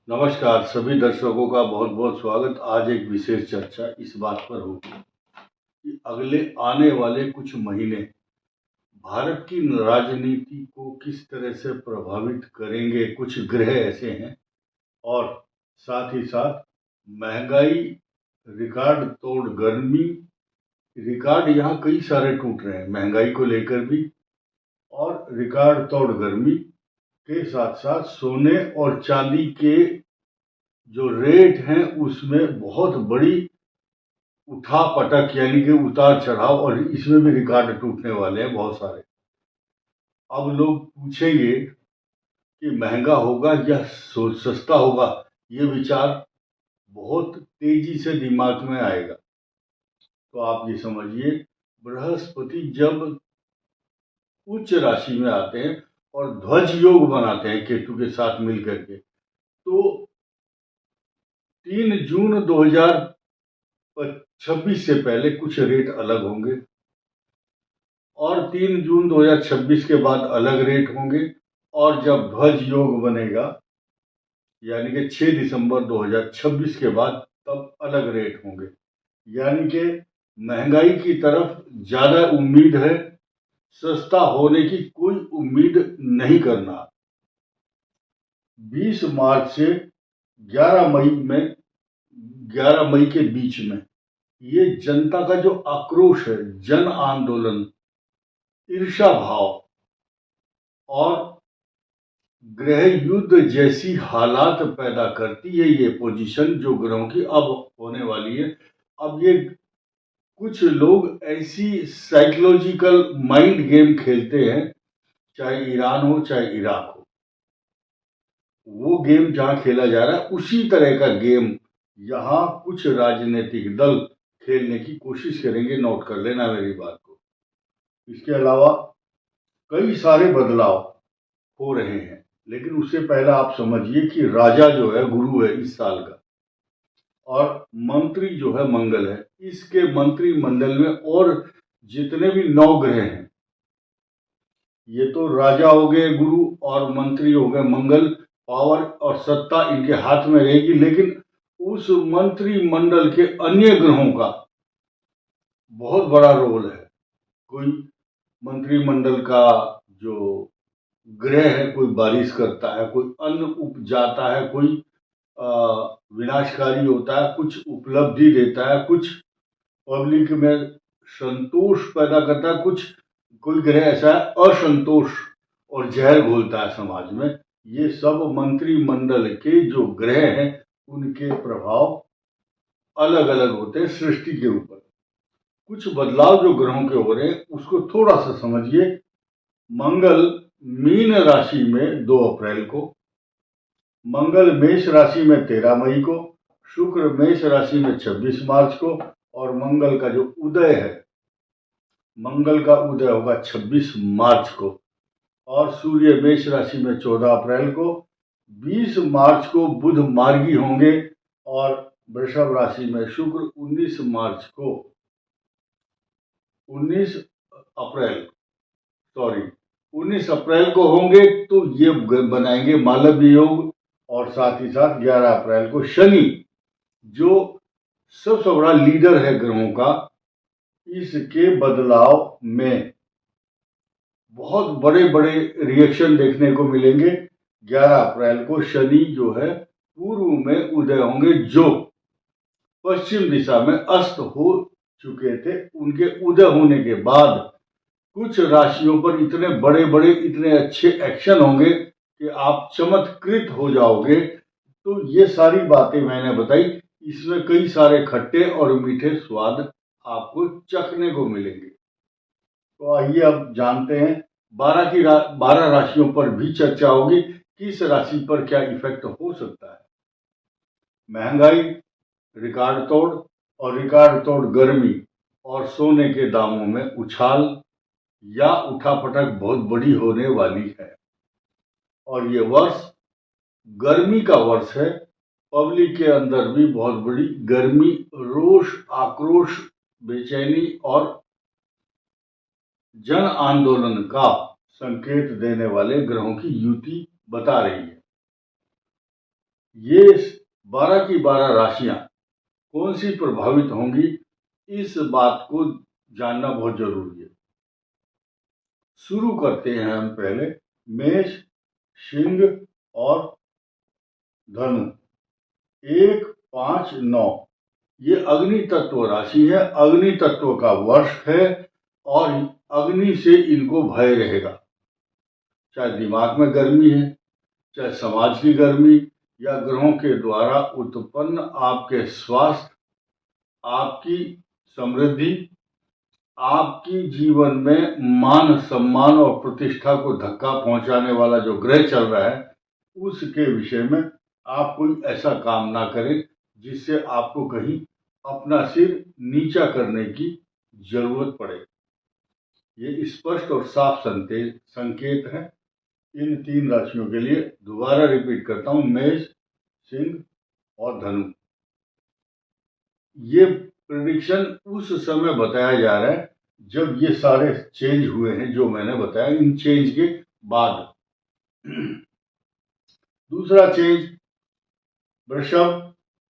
नमस्कार सभी दर्शकों का बहुत बहुत स्वागत। आज एक विशेष चर्चा इस बात पर होगी कि अगले आने वाले कुछ महीने भारत की राजनीति को किस तरह से प्रभावित करेंगे। कुछ ग्रह ऐसे हैं और साथ ही साथ महंगाई, रिकॉर्ड तोड़ गर्मी, रिकॉर्ड यहाँ कई सारे टूट रहे हैं महंगाई को लेकर भी, और रिकॉर्ड तोड़ गर्मी के साथ साथ सोने और चांदी के जो रेट हैं उसमें बहुत बड़ी उठा पटक यानी कि उतार चढ़ाव, और इसमें भी रिकॉर्ड टूटने वाले हैं बहुत सारे। अब लोग पूछेंगे कि महंगा होगा या सस्ता होगा, ये विचार बहुत तेजी से दिमाग में आएगा। तो आप ये समझिए, बृहस्पति जब उच्च राशि में आते हैं और ध्वज योग बनाते हैं केतु के साथ मिलकर के, तो 3 जून 2026 से पहले कुछ रेट अलग होंगे और 3 जून 2026 के बाद अलग रेट होंगे, और जब ध्वज योग बनेगा यानी कि 6 दिसंबर 2026 के बाद तब अलग रेट होंगे। यानी कि महंगाई की तरफ ज़्यादा उम्मीद है, सस्ता होने की कोई उम्मीद नहीं करना। 20 मार्च से 11 मई में 11 मई के बीच में ये जनता का जो आक्रोश है, जन आंदोलन, ईर्षा भाव और ग्रह युद्ध जैसी हालात पैदा करती है ये पोजीशन जो ग्रहों की अब होने वाली है। अब ये कुछ लोग ऐसी साइकोलॉजिकल माइंड गेम खेलते हैं, चाहे ईरान हो चाहे इराक हो, वो गेम जहां खेला जा रहा है उसी तरह का गेम यहाँ कुछ राजनीतिक दल खेलने की कोशिश करेंगे। नोट कर लेना मेरी बात को। इसके अलावा कई सारे बदलाव हो रहे हैं, लेकिन उससे पहले आप समझिए कि राजा जो है गुरु है इस साल का, और मंत्री जो है मंगल है। इसके मंत्रिमंडल में और जितने भी 9 ग्रह हैं, ये तो राजा हो गए गुरु और मंत्री हो गए मंगल, पावर और सत्ता इनके हाथ में रहेगी, लेकिन उस मंत्रिमंडल के अन्य ग्रहों का बहुत बड़ा रोल है। कोई मंत्रिमंडल का जो ग्रह है, कोई बारिश करता है, कोई अन्न उपजाता है, कोई विनाशकारी होता है, कुछ उपलब्धि देता है, कुछ पब्लिक में संतोष पैदा करता है, कुछ कोई ग्रह ऐसा है असंतोष और जहर घोलता है समाज में। ये सब मंत्रिमंडल के जो ग्रह हैं उनके प्रभाव अलग अलग होते हैं सृष्टि के ऊपर। कुछ बदलाव जो ग्रहों के हो रहे हैं उसको थोड़ा सा समझिए। मंगल मीन राशि में 2 अप्रैल को, मंगल मेष राशि में 13 मई को, शुक्र मेष राशि में 26 मार्च को, और मंगल का जो उदय है, मंगल का उदय होगा 26 मार्च को, और सूर्य मेष राशि में 14 अप्रैल को। 20 मार्च को बुध मार्गी होंगे और वृषभ राशि में शुक्र 19 मार्च को 19 अप्रैल सॉरी 19 अप्रैल को होंगे, तो ये बनाएंगे मालव्य योग। और साथ ही साथ 11 अप्रैल को शनि, जो सबसे बड़ा लीडर है ग्रहों का, इसके बदलाव में बहुत बड़े बड़े रिएक्शन देखने को मिलेंगे। 11 अप्रैल को शनि जो है पूर्व में उदय होंगे, जो पश्चिम दिशा में अस्त हो चुके थे। उनके उदय होने के बाद कुछ राशियों पर इतने बड़े बड़े इतने अच्छे एक्शन होंगे कि आप चमत्कृत हो जाओगे। तो ये सारी बातें मैंने बताई, इसमें कई सारे खट्टे और मीठे स्वाद आपको चखने को मिलेंगे। तो आइए अब जानते हैं 12 राशियों पर भी चर्चा होगी, किस राशि पर क्या इफेक्ट हो सकता है। महंगाई, रिकॉर्ड तोड़ और रिकॉर्ड तोड़ गर्मी और सोने के दामों में उछाल या उठापटक बहुत बड़ी होने वाली है। और ये वर्ष गर्मी का वर्ष है। पब्लिक के अंदर भी बहुत बड़ी गर्मी, रोष, आक्रोश, बेचैनी और जन आंदोलन का संकेत देने वाले ग्रहों की युति बता रही है। ये 12 की 12 राशियां कौन सी प्रभावित होंगी, इस बात को जानना बहुत जरूरी है। शुरू करते हैं हम पहले मेष, सिंह और धनु। 1, 5, 9 ये अग्नि तत्व राशि है, अग्नि तत्व का वर्ष है और अग्नि से इनको भय रहेगा। चाहे दिमाग में गर्मी है, चाहे समाज की गर्मी, या ग्रहों के द्वारा उत्पन्न आपके स्वास्थ्य, आपकी समृद्धि, आपकी जीवन में मान सम्मान और प्रतिष्ठा को धक्का पहुंचाने वाला जो ग्रह चल रहा है, उसके विषय में आप कोई ऐसा काम ना करें जिससे आपको कहीं अपना सिर नीचा करने की जरूरत पड़े। ये स्पष्ट और साफ संकेत है इन 3 राशियों के लिए। दोबारा रिपीट करता हूं, मेष, सिंह और धनु। ये प्रेडिक्शन उस समय बताया जा रहा है जब ये सारे चेंज हुए हैं जो मैंने बताया। इन चेंज के बाद दूसरा चेंज वृषभ,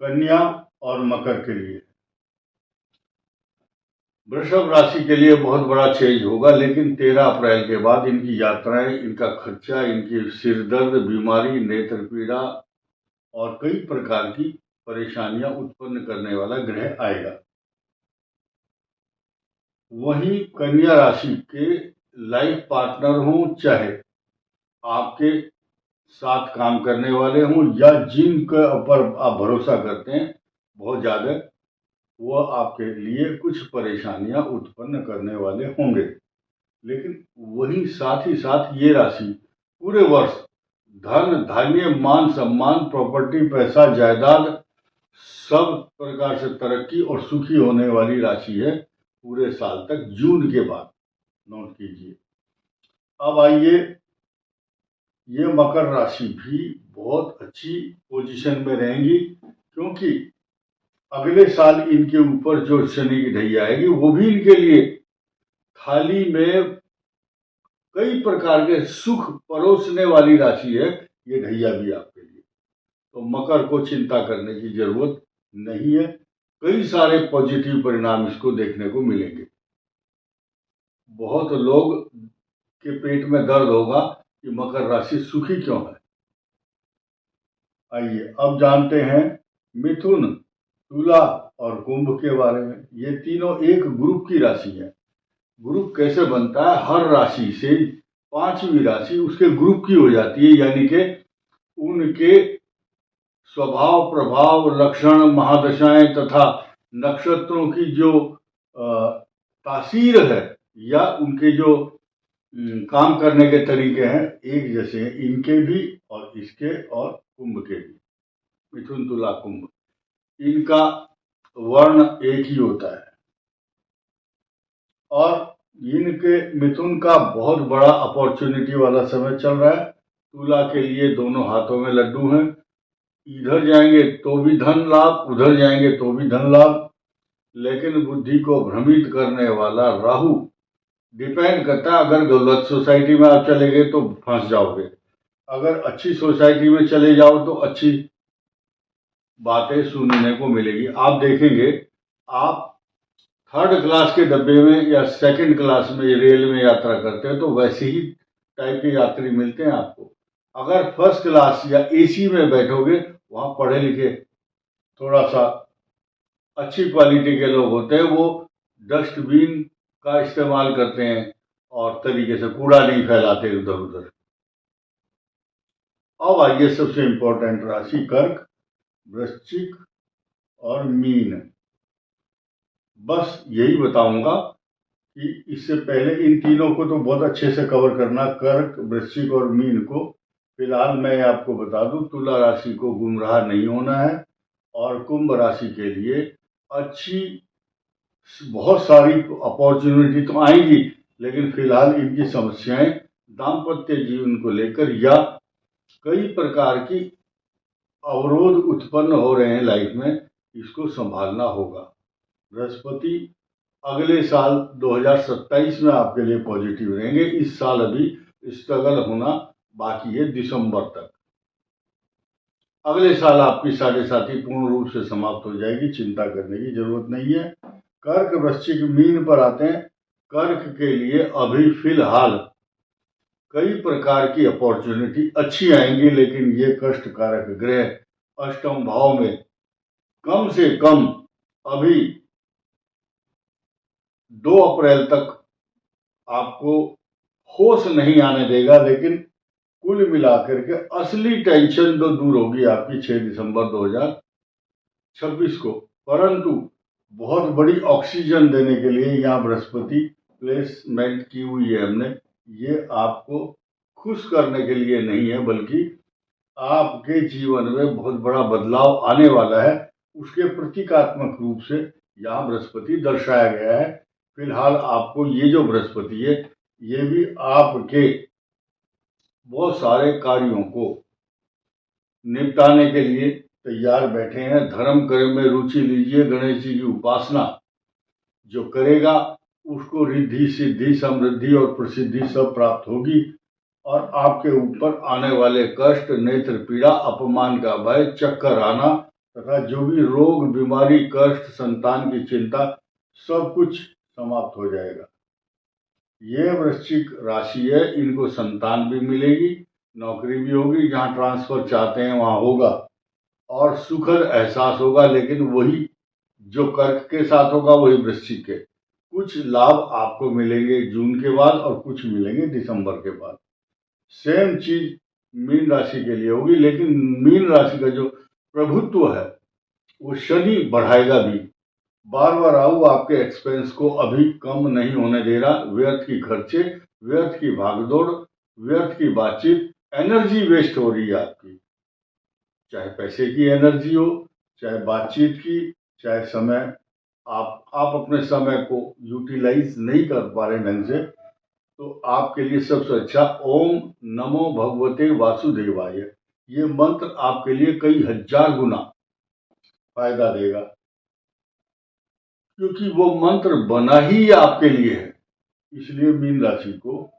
कन्या और मकर के लिए। वृषभ राशि के लिए बहुत बड़ा चेंज होगा, लेकिन 13 अप्रैल के बाद इनकी यात्राएं, इनका खर्चा, इनकी सिरदर्द, बीमारी, नेत्र पीड़ा और कई प्रकार की परेशानियां उत्पन्न करने वाला ग्रह आएगा। वहीं कन्या राशि के लाइफ पार्टनर हों, चाहे आपके साथ काम करने वाले हों, या जिनके ऊपर आप भरोसा करते हैं बहुत ज्यादा, वह आपके लिए कुछ परेशानियां उत्पन्न करने वाले होंगे। लेकिन वहीं साथ ही साथ ये राशि पूरे वर्ष धन, धान्य, मान सम्मान, प्रॉपर्टी, पैसा, जायदाद, सब प्रकार से तरक्की और सुखी होने वाली राशि है पूरे साल तक, जून के बाद। नोट कीजिए। अब आइए, ये मकर राशि भी बहुत अच्छी पोजीशन में रहेंगी, क्योंकि अगले साल इनके ऊपर जो शनि की ढैया आएगी वो भी इनके लिए थाली में कई प्रकार के सुख परोसने वाली राशि है। ये ढैया भी आपके लिए, तो मकर को चिंता करने की जरूरत नहीं है। कई सारे पॉजिटिव परिणाम इसको देखने को मिलेंगे। बहुत लोग के पेट में दर्द होगा कि मकर राशि सुखी क्यों है। आइए अब जानते हैं मिथुन, तुला और कुंभ के बारे में। ये तीनों एक ग्रुप की राशि है। ग्रुप कैसे बनता है, हर राशि से 5वीं राशि उसके ग्रुप की हो जाती है, यानी कि उनके स्वभाव, प्रभाव, लक्षण, महादशाएं तथा नक्षत्रों की जो तासीर है, या उनके जो काम करने के तरीके हैं, एक जैसे हैं इनके भी और इसके और कुंभ के भी। मिथुन, तुला, कुंभ, इनका वर्ण एक ही होता है। और इनके मिथुन का बहुत बड़ा अपॉर्चुनिटी वाला समय चल रहा है। तुला के लिए दोनों हाथों में लड्डू हैं, इधर जाएंगे तो भी धन लाभ, उधर जाएंगे तो भी धन लाभ। लेकिन बुद्धि को भ्रमित करने वाला राहु डिपेंड करता है। अगर गलत सोसाइटी में आप चले गए तो फंस जाओगे, अगर अच्छी सोसाइटी में चले जाओ तो अच्छी बातें सुनने को मिलेगी। आप देखेंगे, आप 3rd क्लास के डब्बे में या 2nd क्लास में रेल में यात्रा करते हैं तो वैसे ही टाइप के यात्री मिलते हैं आपको। अगर 1st क्लास या एसी में बैठोगे, वहां पढ़े लिखे थोड़ा सा अच्छी क्वालिटी के लोग होते हैं, वो डस्टबिन का इस्तेमाल करते हैं और तरीके से कूड़ा नहीं फैलाते इधर उधर। अब आइए सबसे इंपॉर्टेंट राशि कर्क, वृश्चिक और मीन। बस यही बताऊंगा कि इससे पहले इन तीनों को तो बहुत अच्छे से कवर करना, कर्क, वृश्चिक और मीन को। फिलहाल मैं आपको बता दूं, तुला राशि को गुमराह नहीं होना है, और कुंभ राशि के लिए अच्छी बहुत सारी अपॉर्चुनिटी तो आएंगी, लेकिन फिलहाल इनकी समस्याएं दाम्पत्य जीवन को लेकर या कई प्रकार की अवरोध उत्पन्न हो रहे हैं लाइफ में, इसको संभालना होगा। बृहस्पति अगले साल 2027 में आपके लिए पॉजिटिव रहेंगे। इस साल अभी स्ट्रगल होना बाकी है दिसंबर तक। अगले साल आपकी साढ़ेसाती पूर्ण रूप से समाप्त हो जाएगी, चिंता करने की जरूरत नहीं है। कर्क वृश्चिक मीन पर आते हैं। कर्क के लिए अभी फिलहाल कई प्रकार की अपॉर्चुनिटी अच्छी आएंगी, लेकिन ये कष्ट कारक ग्रह अष्टम भाव में कम से कम अभी 2 अप्रैल तक आपको होश नहीं आने देगा, लेकिन कुल मिलाकर के असली टेंशन तो दूर होगी आपकी 6 दिसंबर 2026 को। परंतु बहुत बड़ी ऑक्सीजन देने के लिए यहाँ बृहस्पति प्लेसमेंट की हुई है हमने। ये आपको खुश करने के लिए नहीं है, बल्कि आपके जीवन में बहुत बड़ा बदलाव आने वाला है, उसके प्रतीकात्मक रूप से यहाँ बृहस्पति दर्शाया गया है। फिलहाल आपको ये जो बृहस्पति है, ये भी आपके बहुत सारे कार्यों को निपटाने के लिए तैयार बैठे हैं। धर्म कर्म में रुचि लीजिए। गणेश जी की उपासना जो करेगा उसको रिद्धि सिद्धि समृद्धि और प्रसिद्धि सब प्राप्त होगी, और आपके ऊपर आने वाले कष्ट, नेत्र पीड़ा, अपमान का भय, चक्कर आना तथा जो भी रोग बीमारी कष्ट संतान की चिंता, सब कुछ समाप्त हो जाएगा। ये वृश्चिक राशि है, इनको संतान भी मिलेगी, नौकरी भी होगी, जहाँ ट्रांसफर चाहते हैं वहाँ होगा, और सुखद एहसास होगा। लेकिन वही जो कर्क के साथ होगा वही वृश्चिक के। कुछ लाभ आपको मिलेंगे जून के बाद और कुछ मिलेंगे दिसंबर के बाद। सेम चीज मीन राशि के लिए होगी, लेकिन मीन राशि का जो प्रभुत्व है वो शनि बढ़ाएगा भी। बार बार राहु आपके एक्सपेंस को अभी कम नहीं होने दे रहा। व्यर्थ की खर्चे, व्यर्थ की भागदौड़, व्यर्थ की बातचीत, एनर्जी वेस्ट हो रही है आपकी, चाहे पैसे की एनर्जी हो, चाहे बातचीत की, चाहे समय। आप अपने समय को यूटिलाइज नहीं कर पा रहे ढंग से, तो आपके लिए सबसे अच्छा ओम नमो भगवते वासुदेवाय, ये मंत्र आपके लिए कई हजार गुना फायदा देगा, क्योंकि वो मंत्र बना ही आपके लिए है। इसलिए मीन राशि को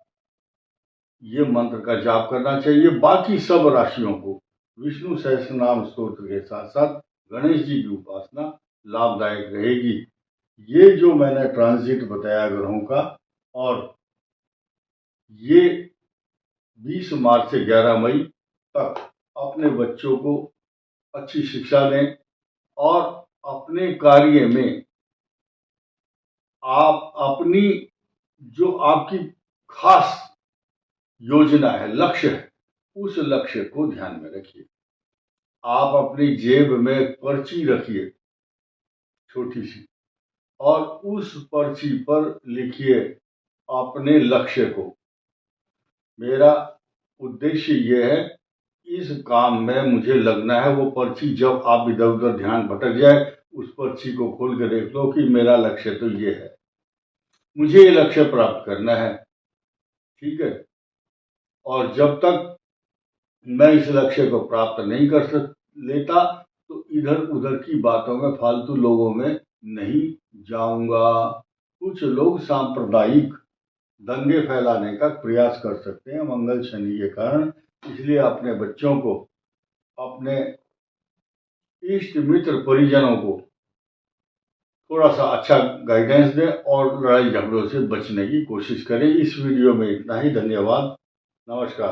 ये मंत्र का जाप करना चाहिए। बाकी सब राशियों को विष्णु सहस्त्रनाम स्तोत्र के साथ साथ गणेश जी की उपासना लाभदायक रहेगी। ये जो मैंने ट्रांजिट बताया ग्रहों का, और ये 20 मार्च से 11 मई तक अपने बच्चों को अच्छी शिक्षा दें, और अपने कार्य में आप अपनी जो आपकी खास योजना है, लक्ष्य है, उस लक्ष्य को ध्यान में रखिए। आप अपनी जेब में पर्ची रखिए छोटी सी, और उस पर्ची पर लिखिए अपने लक्ष्य को। मेरा उद्देश्य ये है, इस काम में मुझे लगना है। वो पर्ची जब आप इधर उधर ध्यान भटक जाए, उस पर्ची को खोल के देख लो कि मेरा लक्ष्य तो ये है, मुझे ये लक्ष्य प्राप्त करना है, ठीक है। और जब तक मैं इस लक्ष्य को प्राप्त नहीं कर लेता, तो इधर उधर की बातों में, फालतू लोगों में नहीं जाऊंगा। कुछ लोग सांप्रदायिक दंगे फैलाने का प्रयास कर सकते हैं मंगल शनि के कारण। इसलिए अपने बच्चों को, अपने इष्ट मित्र परिजनों को थोड़ा सा अच्छा गाइडेंस दें, और लड़ाई झगड़ों से बचने की कोशिश करें। इस वीडियो में इतना ही। धन्यवाद, नमस्कार।